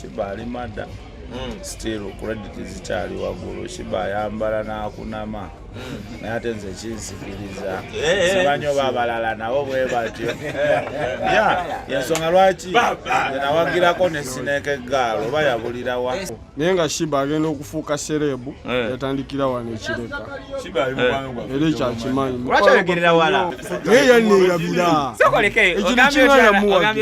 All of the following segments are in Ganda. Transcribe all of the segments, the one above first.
Sheebah ali madda still credit zikyali waggulu. Sheebah ayambala n'akunama naye ate nze kinsikiriza simanyi oba abalala nabo bwe batyo yensonga lwaki nawagirako ne sineeka eggaalo oba yabulirawa naye nga Sheebah agenda okufuuka serebu yatandikira wano ekireka era ekyakimanyi naye yanneerabira ekintu kinanamuwa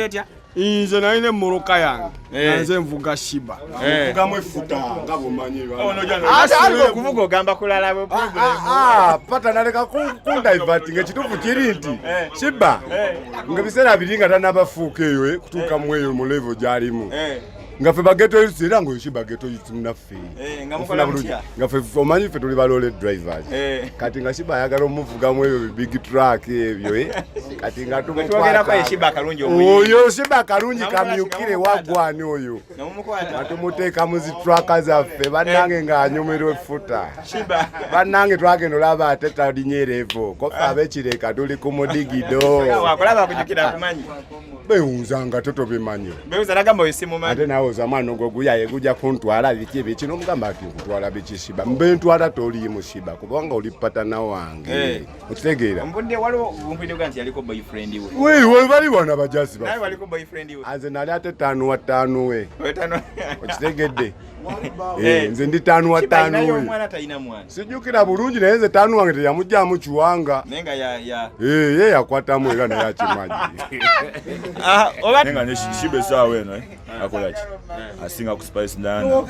nze nalina emmoloka yange nanze nvuga Sheebah nvugamu efuta nga bumanyi okuvuga ogamba kulala pata naleka kundaivatinga ekituufu kiri nti Sheebah nga biseera biri nga tanabafuuka eyo kutuuka mu eyo mu level gy'alimu nga ffe bageto era nga Sheebah geto naffe nga ffe omanyi ffe tuli balole drivers kati nga Sheebah ayagala omuvugamu ebyo big truck ebyo kati nga tumukwata oyo Sheebah Karunji kamyukire wagwani oyo atumuteeka mu zitraka zaffe bannange ng'anyumirwa effuta bannange twagenda olaba ate talinyerevo kofe ab'ekireka tuli ku mudigido bewunzanga totobimanyi ate nawe zamani ogwo guyaye gujja kuntwala biki ebiki n'omugamba ati nkutwala biki Sheebah mbe ntwala toliimu Sheebah kubanga oli patana wange okitegeera we bali wana bajazi anze nali ate 5 wa 5 we okitegedde nze ndi 5 wa 5 we sijjukira bulungi naye nze 5 wange teyamugjamu kiwanga ye yakwatamu era naye akimanyi nenga ne Sheebah essaawa eno akolaki asinga ku Spice Dana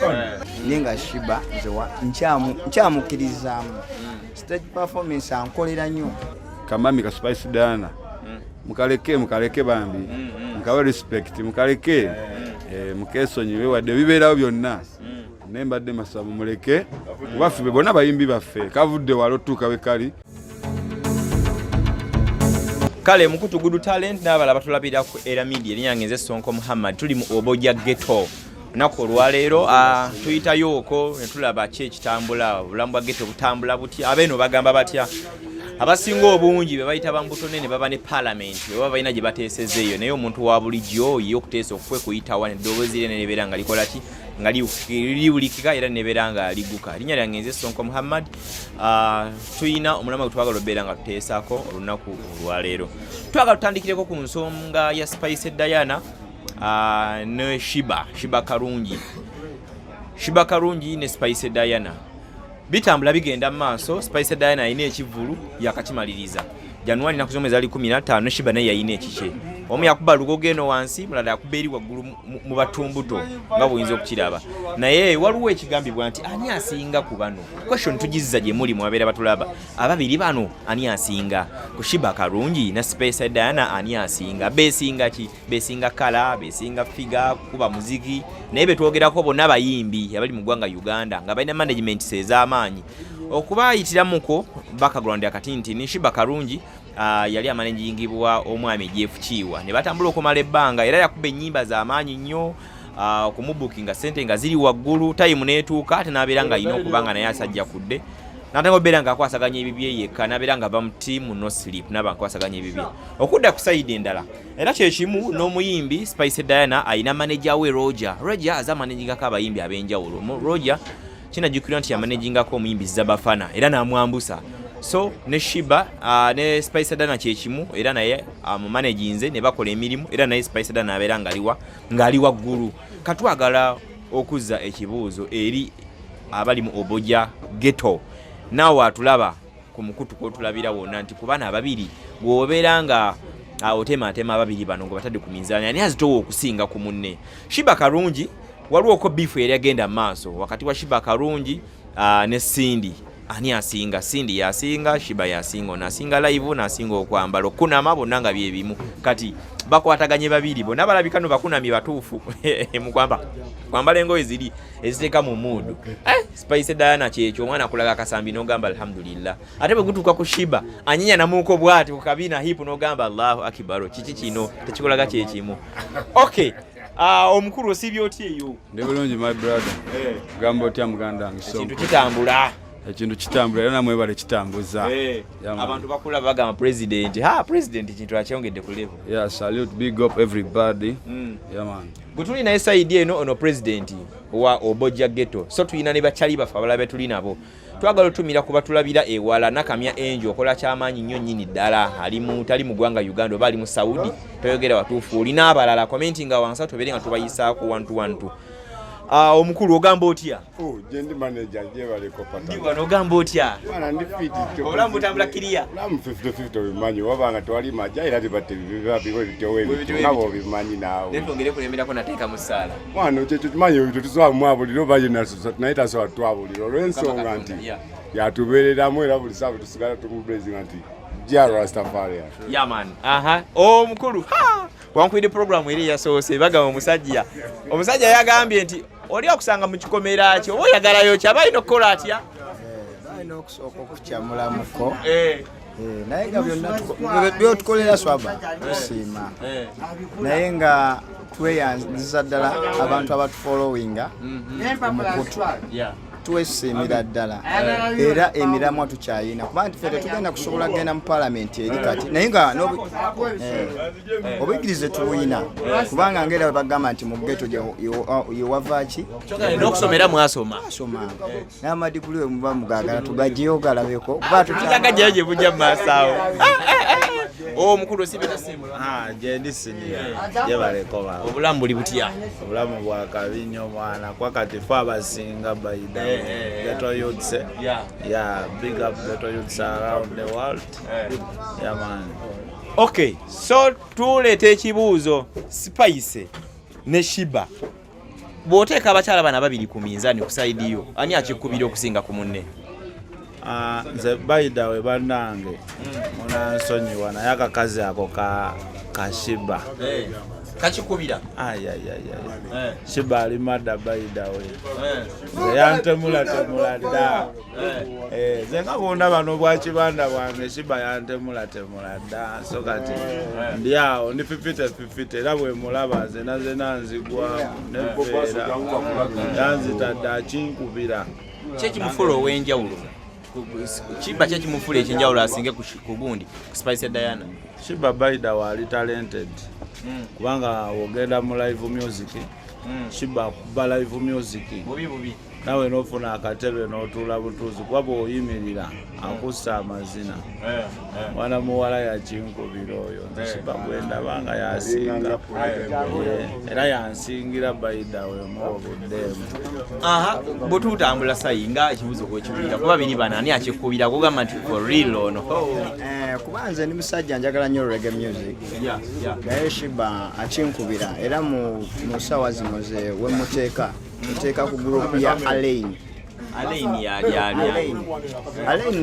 nenga Sheebah nkyamukirizaamu stage performance ankolera nnyo kamami ka Spice Dana mukaleke bambi mukawe respect mukaleke mukesonyiwe wadde bibeerawo byonna naye mbadde masaba muleke baffe bonna bayimbi baffe kavudde walo tuuka we kali kale mukutu gudu talent n'abala batulabira ku era media erinyange nze Sonko Muhammad tuli mu Obojja Ghetto nako olwaleero tuyitayo okwo ne tulaba ki ekitambula obulamu bwa ghetto butambula butya abeeno bagamba batya abasinga obungi be bayita bambuto nene baba ne parliament baba balina gye bateesezeeyo naye omuntu wa bulijjo ye okuteesa okwe kuyitawa neddoboozi lye nebeera nga likola ki nga liwulikika era nebeera nga ligguka linnya lyange nze Sonko Muhammad tuyina omulama gwe twagala obeera nga tuteesaako olunaku olwaleero twagala tutandikireko ku nsonga ya Spice Diana ne Sheebah Karunji ne Spice Diana bitambula bigenda maaso. Spice Diana alina ekivulu yakakimaliriza Januari naku zomwe zali 15 Sheebah naye yalina ekikye omu yakuba lugogo eno wansi mulala yakuba eri waggulu mu batumbuto nga buyinza okukiraba naye waliwo ekigambibwa nti ani asinga ku bano question tugizza gye muli mu abeera batulaba ababiri bano ani asinga ku Sheebah Karunji na Spice Diana ani asinga besinga ki besinga kala besinga figa kuba muziki naye betwogerako bonna bayimbi abali mu ggwanga Uganda nga balina management ez'amaanyi okubayitiramuko background yakati ni Sheebah Karunji yali amanagingibwa omwami Jeff Chiwa ne batambula okumala ebbanga era yakuba ennyimba z'amaanyi nnyo okumubukinga sente nga ziri waggulu time neetuuka ate n'abeera nga alina okubanga naye asajja kudde n'atanga obeera nga akwasaganya ebibye yekka n'abeera nga ava mu tiimu no sleep n'aba nkwasaganya ebibye okudda ku sayidi endala era kyekimu n'omuyimbi Spice Diana alina manager we Roger aza managingako abayimbi ab'enjawulo Roger kinajjukirwa nti yamanagingako omuyimbi Zabafana era n'amwambusa so ne Sheebah ne Spice Diana kyekimu era naye amumanaginze ne bakola emirimu era naye Spice Diana abeera ng'ali waggulu katwagala okuzza ekibuuzo eri abali mu Obojja Ghetto naawe atulaba ku mukutu kwotulabira wonna nti ku bana ababiri bw'obeera nga otematema ababiri bano nga batadde ku minzaani ani azitowa okusinga ku munne Sheebah Karunji waliwo ko beef yali agenda maaso wakati wa Sheebah Karunji ne Cindy ani asinga Cindy yasinga Sheebah yasinga nasinga live nasinga okwambala okunama bonna nga bye bimu kati bakwataganye babiri bonna balabikano bakunami batuufu mu kwambala engoye ziri eziteeka mu mood Spice Diana kyekyo omwana akulaga akasambi n'ogamba alhamdulillah ate bwe gutuuka ku Sheebah anyinya namuuko bwati ku kabina hip n'ogamba Allahu akbar kiki kino tekikulaga kyekimu okay omukulu osibye otya eyo ndi bulungi my brother gamba otya muganda wange kintu kitambula ekintu kitambula era namwe bale kitambuza abantu bakula bagamba president president kintu akyongedde ku level. Yeah, salute, big up everybody. Yeah man. Gutuli na side eno ono president wa Obojja Ghetto so tulina ne bachali bafa abalabe tuli nabo twagala otumira kuba tulabira ewala nakamya enjo okola kyamaanyi nnyo nnyini ddala ali mu tali mu gwanga Uganda bali mu Saudi toyogera watuufu olina abalala commenting awansa tubere nga tubayisaako 1-2-1-2. Omukulu ogamba otya? Jendi manager je baleko pata. Ndi wano ogamba otya? Bwana ndi fit. Olamu tambula kiriya. Olamu 50-50 bimanyi wabanga twali maja era tibate bibabi bitowe nabo bimanyi nawe. Netongere kulemerako nateeka mu sala. Mwana kyecho kimanyi ebyo tuzwa mwabo liro baje naso tunaita so twabo liro lwensonga nti. Yatubereramu era buli sabu tusigala tumublazing anti. Jia Rastafari. Yeah man. Omukulu. Wankwide program eri yasoose bagamba omusajja yagambye nti oli okusanga mu kikomera kyo oyagalayo kyabalina okukola atya balina okusooka okukyamulamuko naye nga byonna tukolera swaba tusiima naye nga tweyanziza ddala abantu abatufollowinga omukutu twesiimira ddala era emiramwa tukyayina kuba nti ffe tugenda kusobola kugenda mu palamenti eri kati naye nga obuyigirize tubuyina kubanga ngera bwe bagamba nti mu ggeto yewavaaki n'okusomera mwasoma n'amadiguli we muba mugagala tugagyeyo galabeko gagajeyo gye bujja mu maaso awo omukulu osibira simu jendi sinia je baleko ba obulamu buli butya obulamu bwa kabinyo mwana kwa katifu abasinga baida ghetto youths big up ghetto youths around the world yeah man. Okay, so tuleta ekibuuzo Spice ne Sheebah bw'oteeka abakyala bana babiri ku minzaani ku side yo ani akikubira okusinga ku munne? Nze baida we bannange munansonyiwa naye akakazi ako ka Sheebah kakikubira Sheebah ali madda baida we yantemula dda nze nga bwondaba n'obwakibanda bwange Sheebah yantemula dda so kati ndi awo ndi fifite era bwe mulaba nze nanzigwamu nebeera yanzitadde akinkubira kyekimufula ow'enjawulo Sheebah kyekimufula ekyenjawulo asinge ku gundi ku Spice Diana? Sheebah baida wali talented kubanga ogenda mu live music Sheebah kuba live music bubi nawe nofuna akatebe n'otuula butuuzi kuba bw'oyimirira akussa amazina mwana muwala yakinkubira oyo nze Sheebah gwendabanga yasinga era yansingira baida we muobuddeemu. Bwe tutambula sayi nga ekibuzo kwekiwulira kuba biri bana ani akikubira kugamba nti for real ono? Kuba nze ndi musajja njagala nnyo reggae music naye Sheebah akinkubira era mu ssaawa zino ze we muteeka ku group ya Alain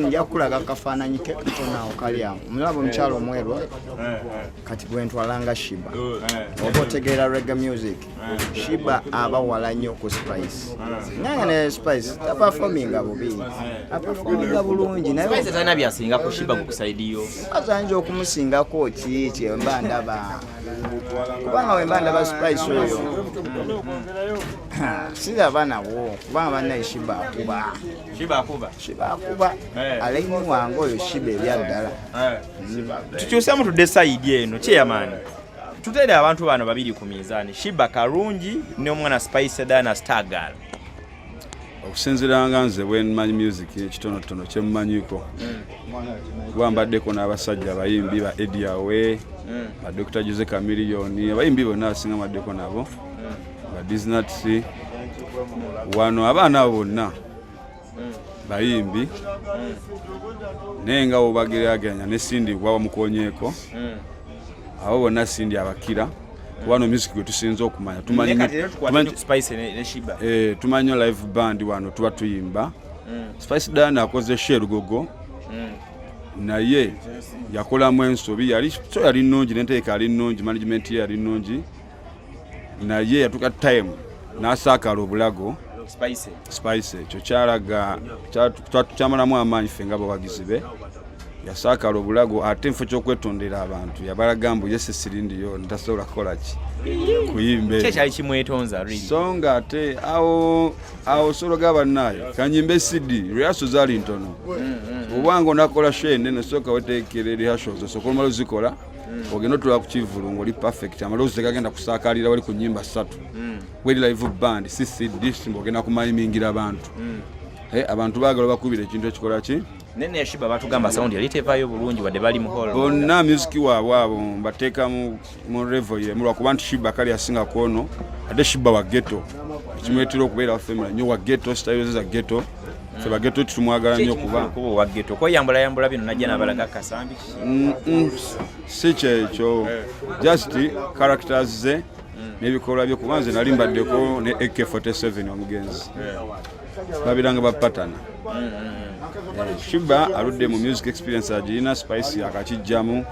njakulaga kafaananyi ke katonawo kali awo omulaba omukyalo omwerwa kati bwentwalanga Sheebah oba otegeera reggae music Sheebah abawala nnyo ku Spice naye ne Spice tapafominga bubi apafominga bulungi naye talina byasinga ku Sheebah ku side yo azanyiza okumusingako kiki mba ndaba kubanga we mba ndaba Spice oyo siraba nawo kubanga bannaye Sheebah akuba Alain wange oyo Sheebah ebya ddala. Tukyusemu tudde side eno kyeyamaani tuteere abantu bano babiri ku minzaani Sheebah Karunji ne omwana Spice Diana Star Girl. Okusinziranga nze bwe mmanyi music ekitonotono kye mmanyiko kuba mbaddeko n'abasajja abayimbi ba Eddie Awe ba Dr. Jose Chameleone abayimbi bonna asinga mbaddeko nabo ba Disnats wano abaana abo bonna bayimbi naye nga bobageraganya ne Cindy gwa mukonyeeko abo bonna Cindy abakira wano music gwe tusinza okumanya tumanyi Spice ne Sheebah tumanyi live band wano tuba tuyimba Spice Diana akoze Sherugogo naye yakolamu ensobi yali nnungi n'enteeka ali nnungi management ye yali nnungi naye yatuka time n'asaakala obulago Spice ekyo kyalaga kyamalamu amaanyi ffe nga bawagizi be yasakala obulago ate nfo kyokwetondera abantu yabalaga mbu yese sirindiyo ntasobola kukola ki kuyimba kyali kimwetonza really songa ate awo sologa bannayo kanyimbe CD rehearsal zali ntono obwango nakola shende nesoka wetekere rehearsal zosokola malo zikola ogenda otula ku kivulu ng'oli perfect amaloozi tegagenda kusaakalira wali ku nnyimba 3 weli live band si CD ogenda kumayimingira abantu abantu baagala bakubira ekintu ekikola ki nene Sheebah batugamba sound yali tevaayo bulungi wadde bali mu hall bonna music waabwe abo bateeka mu level ye mulwakuba nti Sheebah kali asinga kwono ate Sheebah wa ghetto ekimwetera okubeera waffe nnyo wa ghetto style za ghetto ffe ba ghetto tumwagala nnyo kuba wa ghetto ko yambula bino najja n'abalaga kasambi si kyekyo just characters ze n'ebikolwa bye kuba nze nali mbaddeko ne AK47 omugenzi babiranga bapatana Sheebah aludde mu music experience agirina spice akakijjamu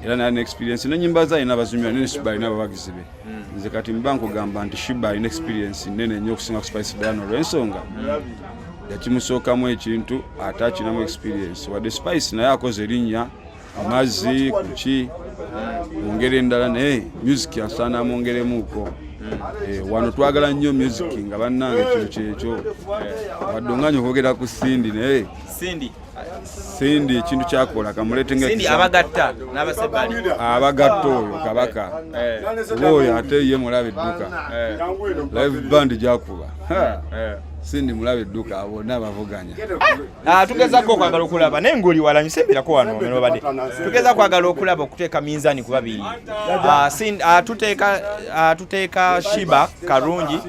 era nalina experience n'ennyimba ze alina abazumira nene Sheebah alina abawagizi be nze kati mba nkugamba nti Sheebah alina experience nene nnyo okusinga ku Spice Diana olw'ensonga yakimusookamu ekintu ate akinamu experience wadde Spice naye akoze erinnya amazzi kuki mu ngeri endala naye music asaana mwongeremuuko wano twagala nnyo music nga bannange kintu kyekyo wadde onganya okwogera ku Cindy naye Cindy ekintu kyakola kamuleete abagatta n'abasebali abagatta oyo kabaka oyo ate ye mulaba edduka live band gyakuba Cindy mulaba edduka bonna bavuganya tugezaako okwagala okulaba naye ng'oli walanyuse mbirako wano menobadde tugeza kwagala okulaba okuteeka minzaani ku babiri tuteeka Sheebah Karunji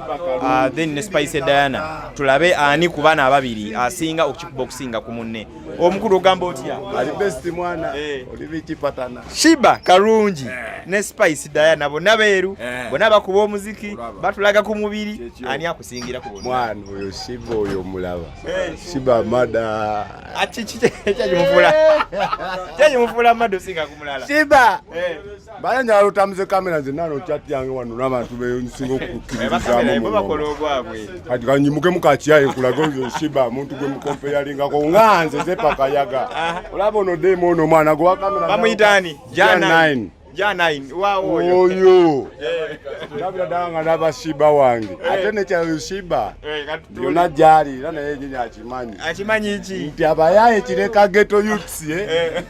then ne Spice Diana tulabe ani ku bana ababiri asinga okikuba okusinga ku munne omukulu ogamba otya ali best mwana olibiki patana Sheebah Karunji ne Spice Diana bonna beeru bonna bakuba omuziki batulaga ku mubiri ani akusingira ku mwana oyo Sheebah oyo mulaba Sheebah mada kyakimufula mado singa kumulala Sheebah bayanja lutamuze kamera nze nano chat yange wano n'abantu bensinga okukkirizamu bakola obwabwe kati kanyimuke mukakiyaye nkulaga oyo Sheebah muntu gwe mukompe yalingako nganze zepakayaga olaba ono demo ono mwana gwa kamera bamuyitani Jan 9 wow oyo ndabira danga naba Sheebah wange ate ne kya Sheebah yona jali era naye nyinyi akimanyi iki nti abayaye kireka ghetto youths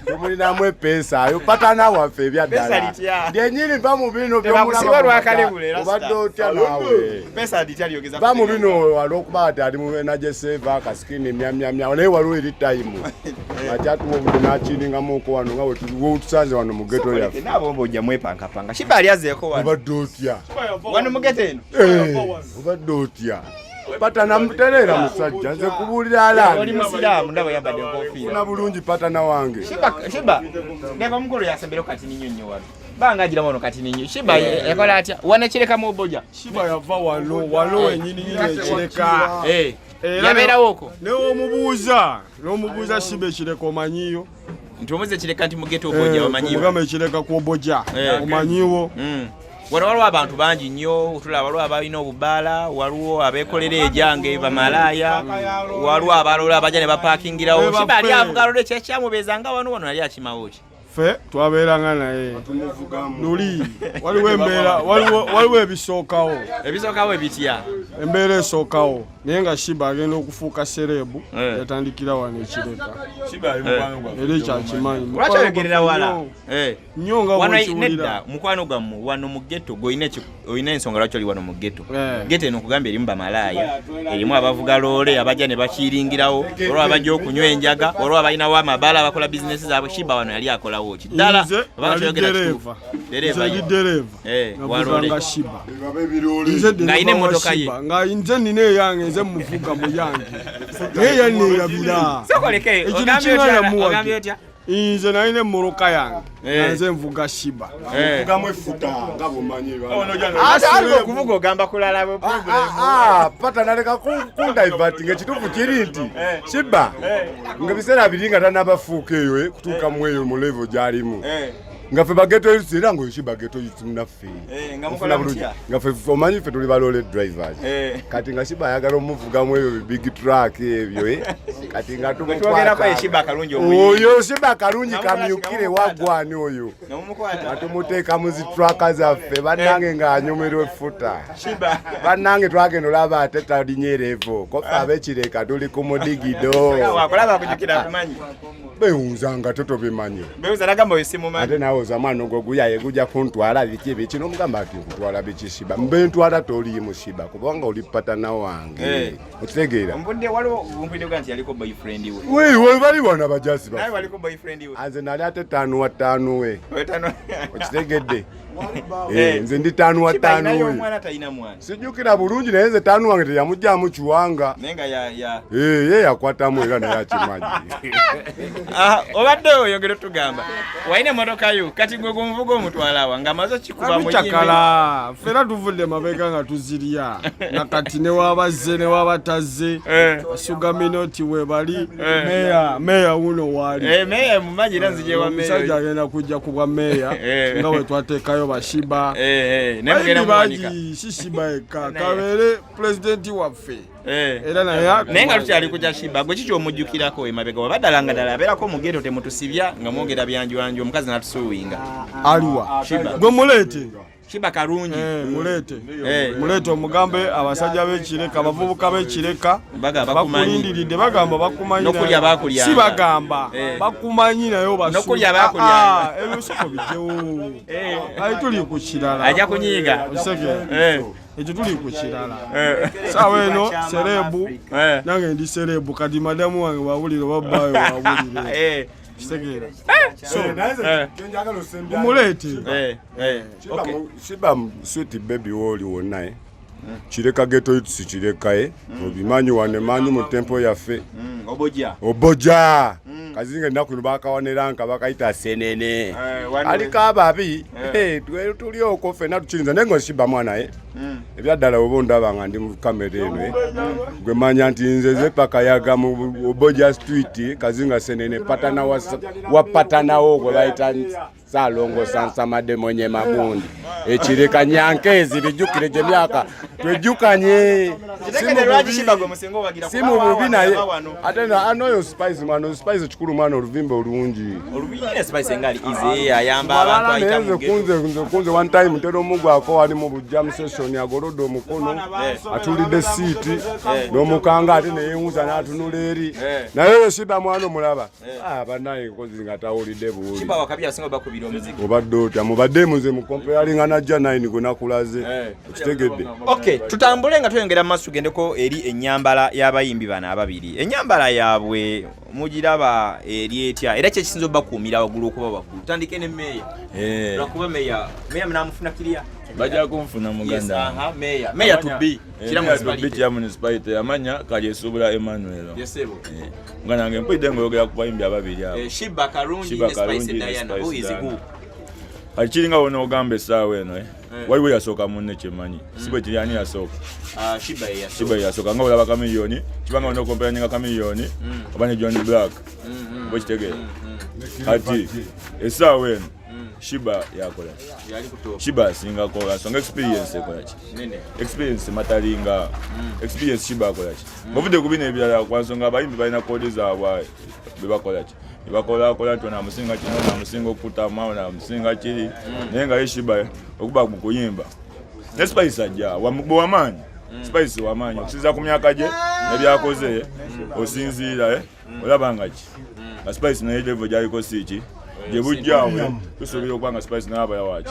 tumulina mwe pesa ayo patana waffe ebyaddala ndiye nyiri va mu bino byomulaba lwakale bule obadde otya nawe pesa lityaliogeza va mu bino walokuba ati ali mu energy saver kaskini myamyamya naye waliwo eri time akyatuwa obudde n'akiringamu oko wano nga wetusanze wano mu ghetto yaffe ojja mwepankapanga Sheebah ali azeeko wano obadde otya wano mugete eno obadde otya patana muterera musajja nze kubuulira alaali oli musiraamu ndaba yambadde enkofiira funa bulungi patana wange Sheebah neva mukulu yasembera kati ninyo nnyo wano banga agira wano kati ninyo Sheebah yakola atya wanekirekamu oboja Sheebah yava wano wenyini ekireka yabeerawo okwo n'omubuuza Sheebah ekireka omanyiyo nti omuze kireka nti mugeto oboja omanyiwo mugamba ekireka ku oboja omanyiwo waliwo abantu bangi nnyo tulaba waliwo abalina obubaala waliwo abeekolera ejange bamalaaya waliwo abalola abajja ne bapakingirawo Sheebah ali avuga lole kyekyamubezanga wano yali akimawo ki ffe twabeeranga naye luli waliwo ebisookawo ebitya embeera esookawo naye nga Sheebah agenda okufuuka serebu yatandikira wano ekireka era kyakimanyi lwaki oyogerera wala nnyo nga bwekiwulira mukwano gwammwe wano mu ghetto olina ensonga lwaki oli wano mu ghetto ghetto eno okugamba erimu bamalaaya erimu abavuga loole abajja ne bakiringirawo olwo abajja okunywa enjaga olwo abalinawo amabaala abakola bizinesi zaabwe Sheebah wano yali akolawo ki ddala dereva nga Sheebah ng'ayina emmotoka ye nga nze nina eyange nze muvuga mu yange naye yanneerabira ekintu kinanamuwage nze nalina emmoloka yange nze nvuga Sheebah ate okuvuga ogamba kulala pata naleka kundaivatinga ekituufu kiri nti Sheebah nga biseera biri nga tanabafuuka eyo kutuuka mu eyo mu level gy'alimu Ngaffe bageto yusi era ngo Sheebah bageto yusi munaffe. Nga mukola mutya. Ngaffe omanyi ffe tuli balole drivers. Kati nga Sheebah ayagala omuvugamu ebyo big truck ebyo kati nga tumutwagera kwa Sheebah Karunji oyo Sheebah Karunji kamyukire wagwani oyo. Tumuteeka mu zi truck zaffe bannange ng'anyumirwa effuta. Sheebah bannange twagenda olaba ate talinyerevo kofa abekireka tuli ku mudigido. Wakolaba kujukira kumanyi. Bewunzanga totobimanyi. Bewuza nagamba oyisimu manyi. Ate nawe zamani ogwo guyaye gujja kuntwala biki n'omugamba ati nkutwala biki Sheebah. Mbe ntwala toli mu Sheebah kubanga oli patana wange. Okitegeera. Mbudde waliwo omumpinde nti yaliko boyfriend we. We bali wana bajazi ba. Naye waliko boyfriend we. Anze nali ate 5 wa 5 we. Okitegedde. Nze ndi 5 wa 5 we. Naye omwana talina mwana. Sijjukira bulungi naye nze 5 wange teyamugyamu kiwanga. Nenga ya. Ye yakwatamu era naye akimanyi. Obadde oyogera tugamba. Waine motoka yo kati gwe gumvuga omutwalawa nga mazo kikuba mu chakala. Fera tuvudde mabega nga tuzirya. Nakati ne wabazze ne wabataze. Sugar minoti we bali. Meya uno wali. Meya mumanyi era nzije wa meya. Musajja agenda kujja kubwa meya. Nga we twateekayo ba Sheebah. Nemugera mwanika. Sheebah eka kabere president waffe. Era naye nenga tukyali kujja Sheebah gwe kiki omujjukirako emabega wabadalanga ddala abeerako mugeto temutusibya nga mwogera byanjwanjo omukazi natusuuwinga aliwa Sheebah gwe muleete Sheebah Karunji muleete omugambe abasajja b'ekireka abavubuka b'ekireka bakulindiridde bagamba bakumanyi si bagamba bakumanyi naye obasunokulya ebisoko bijjewo ali tuli ku kirala ajja kunyiiga ekyo tuli ku kirala saawa eno serebu nange ndi serebu kati madamu wange wawulire obabbaayo wawulire kitegeera umuleete Sheebah sweet baby woli wonna kireka geto yutusi kirekaye obimanyi wane manyi mu tempo yaffe oboja kazinga ennaku no bakawanera nka bakayita senene aliko ababi tuli okwo ffenna tukirinza naye nga Sheebah mwana ebyaddala oba ondaba nga ndi mu kamera eno gwe manya nti nze zepakayaga mu oboja street kazinga senene patana wa patanawo gwe bayita Salongo sansamade mwenye magundi ekireka nyankezi bijjukire gye myaka twejjukanye simu bubi naye ate anoyo spice mwana spice kikulu mwana oluvimbe olungi kunze one time ntero omugwako wali mu bujjam session agolodde omukono atulidde siiti n'omukanga ate neyewuza n'atunula eri naye oyo Sheebah mwana omulaba banaye nkozi nga tawulidde buwuli obadde otya mubadde muze mukompeyalinga najja 9 gwe nakulaze okitegedde. Okay, tutambule nga tweyongera mu maaso tugendeko eri ennyambala y'abayimbi bano ababiri. Ennyambala yaabwe mugiraba eri etya era kye kisinza obbakuumira waggulu okuba waggulu. Tutandike ne meya. Lwakuba meya mnamufuna kirya bajja kunfuna muganda meya tubi kira municipality amanya kali esubula Emmanuel yesebo ngana nange mpidde ngoyogera ku bayimbi ababiri abo Sheebah Karunji ne Spice Diana who is who akiringa wona ogamba essaawa eno waliwo yasooka munne kyemanyi sibwe kiri ani yasooka Sheebah yasooka nga olaba kamiliyoni kibanga wona okompeyaninga kamiliyoni oba ne John Black oba kitegeera kati essaawa eno Sheebah yakola Sheebah asinga kola nsonga experience ekola ki experience matalinga experience Sheebah akola ki bavudde ku bino ebirala kwa nsonga abayimbi balina koodi zaabwe bebakola ki nebakola nti namusinga kino namusinga okutama namusinga kiri naye nga ye Sheebah okuba mu kuyimba ne Spice ajja wamaanyi Spice wamaanyi okusinza ku myaka gye nebyakoze osinziira olaba nga ki nga Spice naye level gyaliko siiki gye bujjaawe tusuubira okuba nga Spice n'abaya waki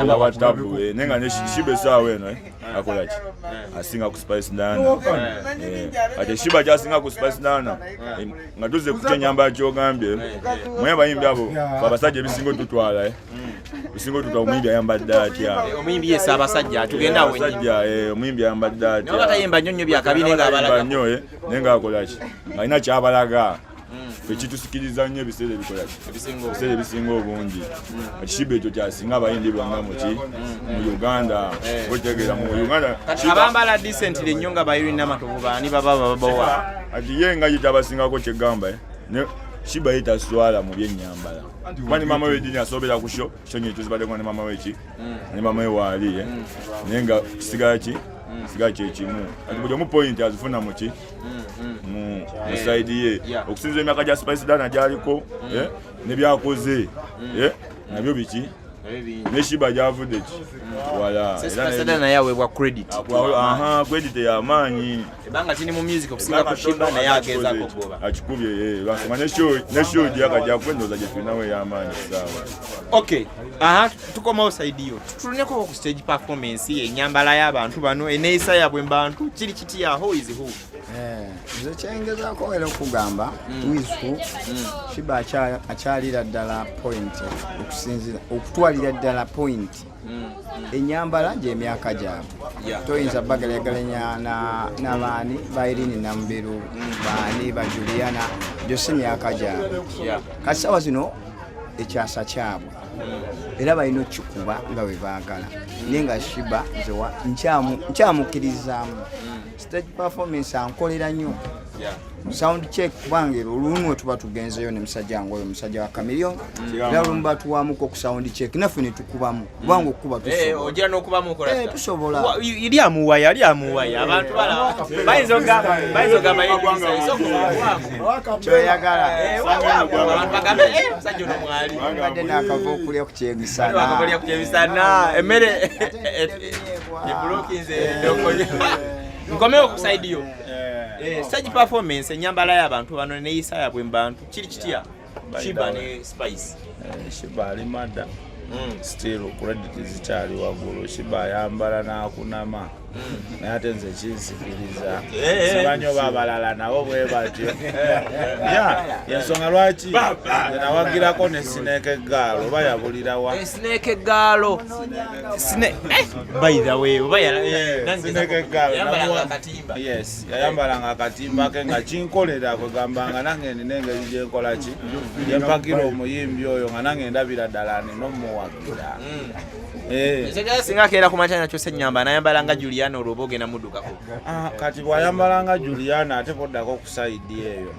nga watabu nenga ne Sheebah essaawa eno akola ki asinga ku Spice Diana ate Sheebah gy'asinga ku Spice Diana nga tuzze ku kyenyambala kyogambye mwe bayimbi abo abasajja ebisinga otutwala bisinga otutwala omuyimbi ayambadde atya omuyimbi ye Ssaabasajja tugenda awo omuyimbi ayambadde atya n'atayimba nnyo nnyo byakabi nenga akola ki ng'alina kyabalaga ekitusikiriza nnyo ebiseera ebikola ebiseera ebisinga obungi Sheebah ekyo kyasinga abayimbi bonna mu Uganda otegeera mu Uganda abambala decently nnyo nga bayirina matovu baani baba babawa ati ye nga yitabasingako kyegamba Sheebah yetaswala mu byennyambala kubani mama we dini asobera ku show nyetu zibadde ne mama we ki ne mama we wali nenga kisigala ekimu ati buli omu point azifuna mu ki mu side ye okusinza emyaka gya Spice Dana gyaliko ne byakoze nabyo biki ne Sheebah gyavudde ki wala Spice Dana yawe bwa credit credit ya maanyi ebanga tini mu music okusinga ku Sheebah naye ageza ko goba akikubye basoma ne show gyakajja kwendoza gye tulinawe ya maanyi sawa. Okay, tukomawo side yo tuluneko ku stage performance enyambala y'abantu bano eneeyisa yabwe mbantu kiri kiti aho is who nze kyengezaako era okugamba wisu Sheebah akyalira ddala point okutwalira ddala point enyambala gy'emyaka gyabwe toyinza bagalagalanya n'abaani bairini namubiru baani ba Juliana gyo si myaka gyabwe kati sawa zino ekyasa kyabwe era balina okikuba nga bwe baagala naye nga Sheebah nkyamukirizaamu stage performance ankolera nnyo sound check kubanga olumu we tuba tugenzeyo ne musajja wange oyo musajja wa Chameleon era olumu batuwaamuko ku sound check naffe ne tukubamu kubanga okukuba ogira n'okubamu okola tusobola iri amuwaya abantu bala bayinza ogamba kyoyagala abantu bagambe musajja ono mwali badde n'akava okulya ku kyemisana emmere eblokinze nkomeo ku side yo stage performance enyambala y'abantu bano neeyisa yabwe mbantu kiri kitya Sheebah ne Spice Sheebah ali madda still credit zikyali waggulu Sheebah ayambala n'akunama naye ate nze kinsikiriza sibanyo babalala nabo bwe batyo yensonga lwaki nawagirako ne Snake Gaalo bayabulira wa Snake Gaalo by the way Snake Gaalo yayambalanga akatimba ke nga kinkolera kwegambanga nange nina engeri gyenkola ki yempakira omuyimbi oyo nga nange ndabira ddala ninomuwagira singa keera ku makya nakyo senyamba nayambalanga Juliana olwoba ogenda muddukako kati bwayambalanga Juliana ate poddako ku saidi eyo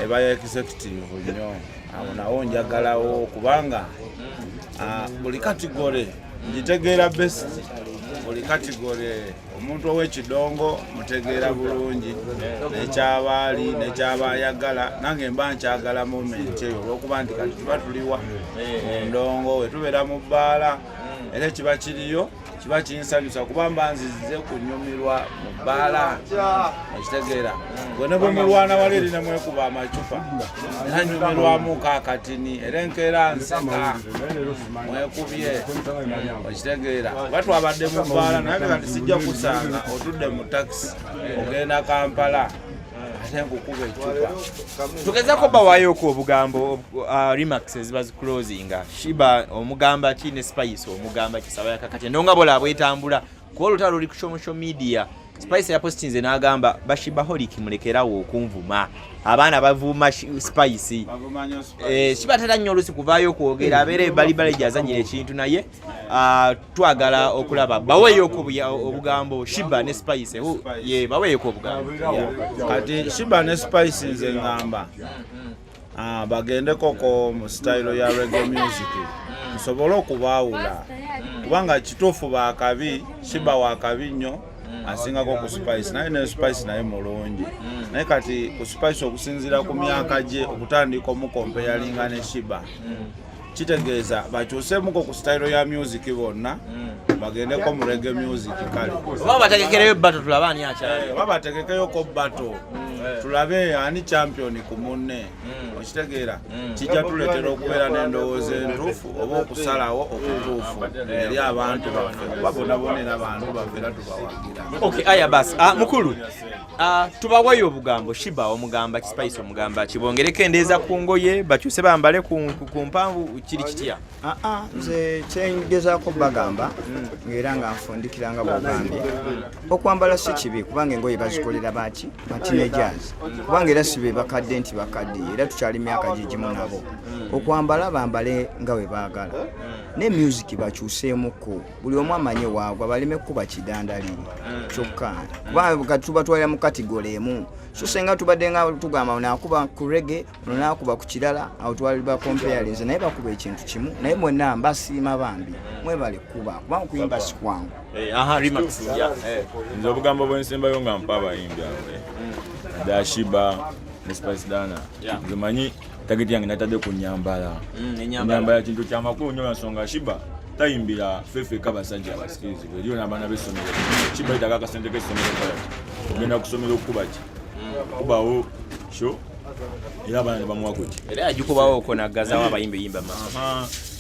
eba ya executive nnyo awo nawo njagalawo kubanga buli katigole ngitegeera best buli katigole omuntu ow'ekidongo mutegeera bulungi nekyabaali nekyabayagala nange mba nkyagala moment eyo olwokuba nti kati tuba tuliwa mu ndongo we tubeera mu bbaala era kiba kiriyo kiba kinsanyusa kuba mba nzize kunyumirwa mu bbaala ekitegeera gwe ne bwe mulwana wali erina mwekuba amacupa era nyumirwamu kaakatini era enkeera nseka mwekubye ekitegeera kuba twabadde mu bbaala naye kati sijja kusanga otudde mu taxi ogenda Kampala ate nkukuba ecupa tugezako bawayoko obugambo remarks eziba ziclosinga Sheebah omugamba ki ne Spice omugamba kisaba yakakati ndonga bola bwetambula kuba olutalo luli ku social media Spice yapostinze n'agamba Sheebah holiki mulekerawo okunvuma abaana bavuma Spice Sheebah tera nnyo olusi kuvaayo okwogera abeera ebalibala gyazanyira ekintu naye twagala okulaba baweeyoko obugambo Sheebah ne Spice baweeyoko obugambo kati Sheebah ne Spice nze ngamba bagende koko mu style ya reggae music nsobole okubaawula kubanga kituufu baakabi Sheebah waakabi nnyo asingako ku Spice naye ne Spice naye mulungi naye kati ku Spice okusinziira ku myaka gye okutandika omukompeyalinga ne Sheebah kitegeeza bakyuseemuko ku style ya music bonna bagendeko mu reggae music kale oba bategekereyo battle tulabe ani akyali oba bategekeyoko battle tulabe ani champion ku munne okitegeera kijja tuleetera okubeera n'endowooza entuufu oba okusalawo okutuufu eri abantu baffe kuba bonabonera abantu baffe era tubawagira okay aya basi mukulu tubawayo obugambo Sheebah omugamba Spice omugamba kibongereko endeeza ku ngoye bakyuse bambale ku mpanvu kiri kitya nze kyengezaako bagamba ng'era nga nfundikiranga bwogambye okwambala si kibi kubanga engoye bazikolera baki batineja youngsters kubanga era sibe bakadde nti bakadde era tukyali myaka gigimu nabo okwambala bambale nga we baagala ne music bakyuseemuko buli omu amanye waagwa baleme kuba kidandaliri kyokka kubanga tuba twalira mu kategole emu so senga tubadde nga tugamba nakuba ku reggae nakuba ku kirala awo twaliba compares naye bakuba ekintu kimu naye mwenna mbasiima bambi mwebale kuba kubanga okuyimba si kwangu Remax nze obugambo bwensembayo nga mpa abayimbi awe da Sheebah ne Spice Dana nze manyi tageti yange natadde ku nyambala nyambala kintu kyamakulu nnyo ensonga Sheebah tayimbira fefe kabasajja abasikirizi bweriyo n'abaana b'essomero Sheebah yitaga akasente k'essomero kalati ogenda kusomera okukuba ki kubawo sho era abaana ne bamuwa kuti era agikubawo okwo naggazawo abayimbi yimba maaso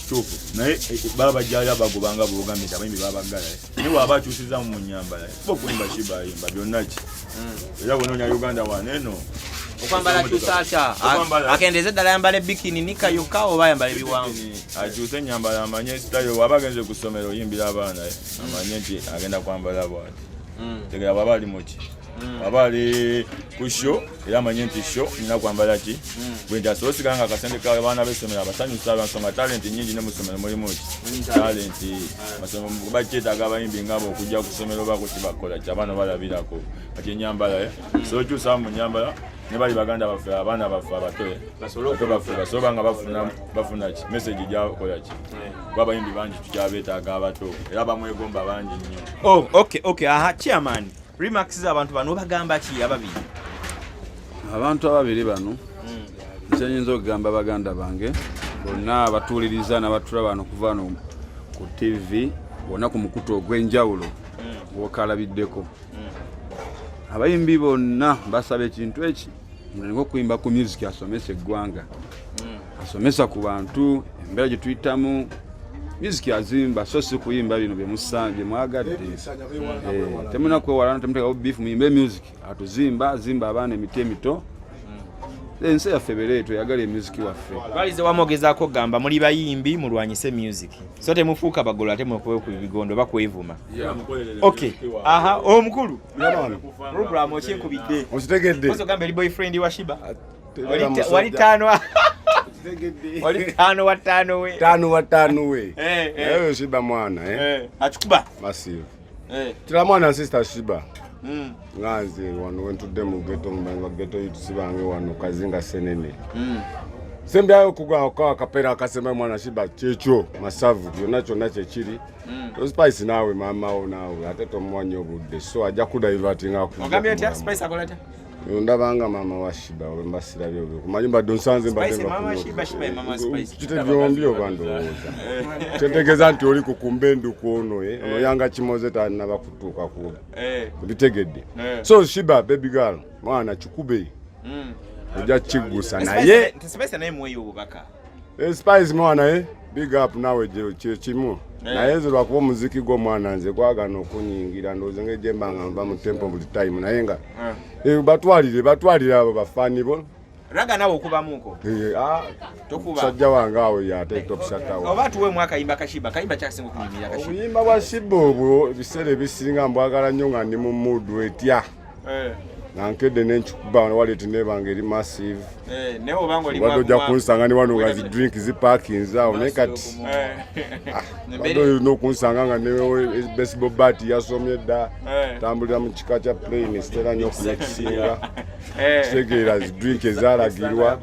kituufu naye baba bajjali abagobanga bwogambye abayimbi babagala naye bwaba akyusiza mu nyambala kuba okuyimba Sheebah ayimba byonna ki era bwonoonya Uganda waneeno okwambala kyusaakya akendeeze ddala yambala ebikini nika yokka oba ayambala ebiwanvu akyuse ennyambala amanye sitayo waba agenze ku ssomero oyimbira abaana amanye nti agenda kwambala bwati tegera bwaba ali muki waba ali ku sho era amanye nti sho nina kwambala ki bwe nti asobola nga akasente k'abaana b'essomero abasanyusa lwansonga talenti nnyingi ne mu ssomero mulimu ki talenti bakyetaaga abayimbi ngabo okujja ku ssomero bako kibakola ki abaana balabirako kati ennyambala so okyusa mu nnyambala ne bali baganda baffe abaana baffe abatoye basobola nga bafuna ki message gyakola ki kuba abayimbi bangi tukyabeetaaga abato era bamwegomba bangi nnyo okay chairman Remax abantu bano bagamba ki ababiri abantu ababiri bano nsenyinza okugamba baganda bange bonna abatuuliriza n'abatula bano kuva no ku TV bonna ku mukutu ogw'enjawulo gwokalabiddeko abayimbi bonna basaba ekintu eki nga okuyimba ku music asomesa eggwanga asomesa ku bantu embeera gye tuyitamu music azimba so si kuyimba bino bye mwagadde temuna kwewalana temutekawo beef muyimbe music atuzimba zimba abaana emiti emito ensi yaffe bereeto yagala music waffe balize wamogezaako gamba muli bayimbi mulwanyise music so temufuuka bagolo ate mukowe ku bigondo bakwevuma okay omukulu program okyekubidde okitegedde osogamba eri boyfriend wa Sheebah wali tano wali tano wa tano we eyo Sheebah mwana akikuba masive tira mwana sister Sheebah ngazi wano wentudde mu ghetto mu ghetto yutusi bange wano kazinga senene sembyayo kugwa kwa kapera akasema mwana Sheebah kyekyo masavu byonna kyonna kyekiri Spice nawe mama nawe ate tomwanyi obudde so ajja kudivertinga ku ogambye ati Spice akolata ndabanga mama wa Sheebah mbasira byo kumanyumba donsanze mbadde mama Sheebah mama Spice kitebyombyo bandowooza kyetegeza nti oli ku kumbendu kuono ono yanga kimoze tana bakutuuka ku bitegedde so Sheebah baby girl mwana chikube ojja kigusa naye Spice naye mweyo obubaka Spice mwana big up nawe kimu naye ze lwakuba omuziki gw'omwana nze gwagana okunyingira ndowooza ng'ejembanga nva mu tempo buli time naye nga batwalire abo bafaani bo raga nawe okubamuko tokuba sajja wange awo yate top shatawa oba tuwe mwaka yimba ka Sheebah kayimba kyasinga okunyumira ka Sheebah obuyimba bwa Sheebah obwo ebiseera ebisinga mbwagala nnyo nga ndi mu mood etya nankedde nenkuba wali tinebanga eri massive ne obango li wadde kunsanga ni wano nga drink ziparkings awo naye kati wadde nokunsanga nga ne baseball bat yasomye dda tambulira mu kika kya plane sitera nnyo okunekisinga kitegeera drink ezalagirwa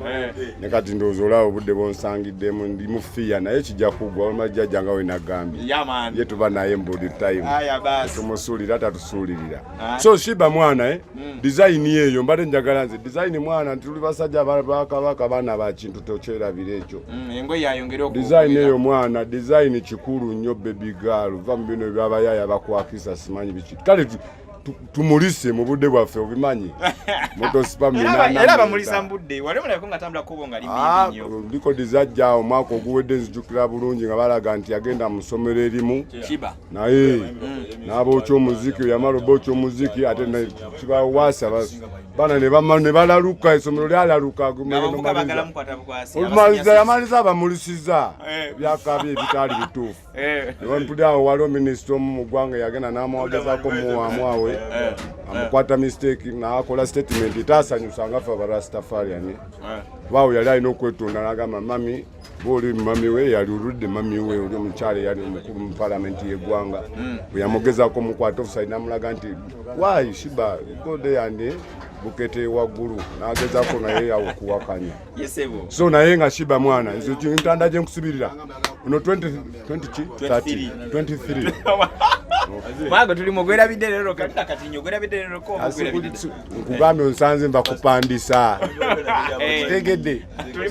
ne kati ndowooza olaba obudde bwonsangiddemu ndi mu fiya naye kijja kugwa olumajjajja nga we nagambye ye tuba naye mbuli time tumusuulira tatusuulirira so Sheebah mwana design yeyo mbadde njagala nze design mwana nti tuli basajja bakabaka baana ba kintu tokyerabira ekyo engoye yayongera okuba design eyo mwana design kikulu nnyo baby girl va mu bino byabayaya bakwakisa simanyi biki kale tumulise mu budde bwaffe obimanyi moto spam era bamulisa mu budde wali mulako nga tambula kubo nga limbi nnyo ndiko dizajja omwaka oguwedde nzijukira bulungi nga balaga nti yagenda mu ssomero erimu Sheebah naye n'abookya omuziki yamala obookya omuziki ate kibawasa baana ne balaluka essomero lyalaluka olumaliza yamaliza abamulisiza byakabi ebitaali bituufu ne bamutudde awo waliwo minisita omu mu ggwanga yagenda n'amuwagezaako muwaamu awe ye amukwata mistake n'akola statement taasanyusa nga ffe abarastafariani baawo yali alina okwetonda n'agamba mami booli mami we yali oludde mami we oli omukyala yali omukulu mu palamenti y'eggwanga bwe yamugezaako omukwata offside n'amulaga nti why Sheebah go there and bukete waggulu n'agezaako naye yawo okuwakanya so naye nga Sheebah mwana nze ntanda gye nkusubirira ono 23 Mago tuli mugwera bidero kati nyogera bidero ko mugwera bidero nkugambye onsanze mba kupandisa tegedde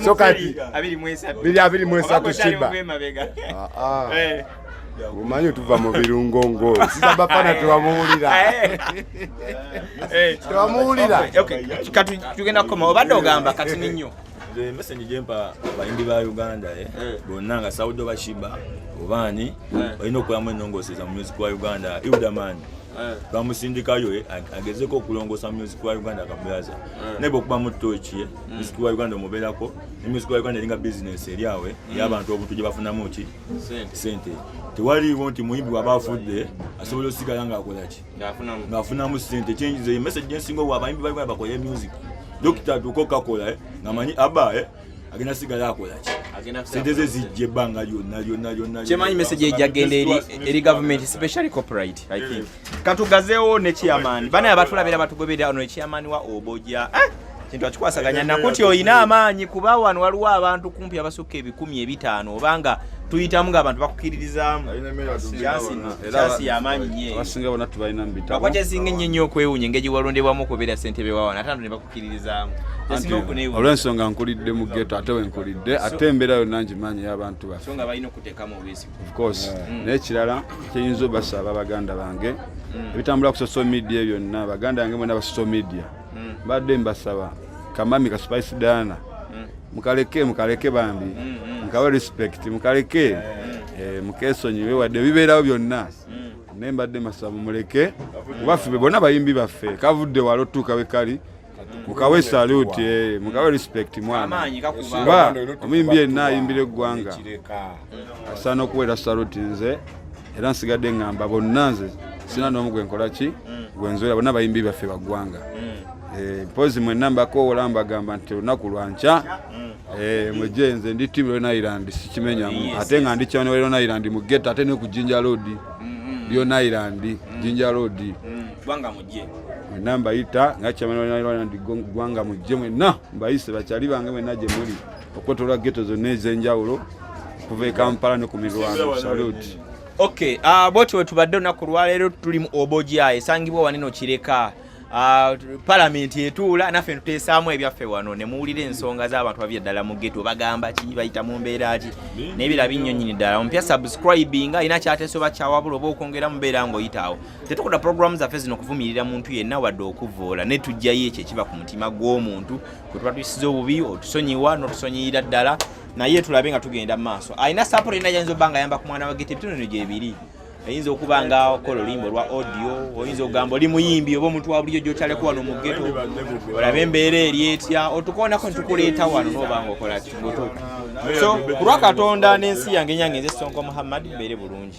so kati 23 Sheebah umanyi tuva mu birungongo sisabafana tewamuwulira kati tugenda koma obadde ogamba kati ninyo message jempa bayimbi ba Uganda bonna nga Saudo ba Sheebah obani olina okulamu ennongooseza mu music wa Uganda Iudaman bamusindikayo agezeko okulongoosa music wa Uganda akamuyaza naye bw'okuba mu tochi music wa Uganda omubeerako ne music wa Uganda eringa business eri awe y'abantu obuntu gye bafunamu ki sente tewaliwo nti muyimbi waba afudde asobola osigala ng'akola ki ng'afunamu sente kyenyize message gyensinga obwa abayimbi ba Uganda bakole music Dokita tukokakola ngamanyi aba agenda sigala akola ki sente ze zijje banga lyonna chemanyi message ejagenda eri government especially corporate I think katugazeewo ne chairman bana abatulabira batugobera ono chairman wa Oboja kintu akikwasaganya nakuti oyina amaanyi kuba wano waliwo abantu kumpi abasukka 10,500 obanga tuyitamu ng'abantu bakukiririzaamu kyasi y'amaanyi nye abasinga bonna tubalina mbita bakwacha singa ennyo okwewunya engeri walondebwamu okubeera ssentebe wawana ate ne bakukiririzaamu olw'ensonga nkulidde mu ghetto ate wenkulidde ate embeera yonna ngimanyi y'abantu baffe so nga balina okuteekamu obwesi of course naye ekirala kyeyinza obasaba baganda bange ebitambula ku social media byonna baganda bange mwena ba social media badde mbasaba kamami ka Spice Diana mukaleke bambi mukawe respect mukaleke mukesonyiwe wadde bibeerawo byonna naye mbadde masaba muleke kubaffe bonna bayimbi baffe kavudde walo tuuka we kali mukawe salute mukawe respect mwana kuba omuyimbi yenna ayimbira eggwanga asaana okuweera salute nze era nsigadde ngamba bonna nze sina n'omu gwe nkola ki gwenzwera bonna bayimbi baffe baggwanga pozi mwenna mbakoola mbagamba nti olunaku lwanca mwejje nze ndi timu Lyon Island sikimenyamu ate nga ndi kyano Lyon Island mu ghetto ate ne ku Jinja Road Lyon Island Jinja Road gwanga mujje mwenna mbayita nga kyamano Lyon Island gwanga mujje mwenna mbayise bakyali bange mwenna gye muli okwetola ghetto zonna ez'enjawulo kuva e Kampala ne ku Mirwano salute. Okay, bwetyo tubadde olunaku lwaleero tuli mu Oboja esangibwa wanino Kireka Parliament etuula naffe tuteesaamu ebyaffe wano ne muwulira ensonga z'abantu babya ddala mu ghetto bagamba ki bayita mu mbeera ki n'ebirala binnyonnyini ddala ompya subscribinga ina kyateesoba kyawabula oba okwongera mu mbeera ng'oyitaawo tetukola programu zaffe zino kuvumirira muntu yenna wadde okuvoola ne tujjayo ekyo ekiba ku mutima gw'omuntu kwe tuba tuyisiza obubi otusonyiwa n'otusonyiyira ddala naye tulabe nga tugenda mu maaso alina support yenna gyayinza obba nga ayamba ku mwana wa ghetto ebitonono gyebiri ayinza okuba nga okola olimbo lwa audio oyinza okugamba oli muyimbi oba omuntu wa bulijjo gy'okyaleko wano mu ghetto olabe embeera eri etya otukoonako nitukuleeta wano n'oba nga okola kingotuuka so ku lwa Katonda n'ensi yange enyange nze Sonko Muhammad mbeere bulungi.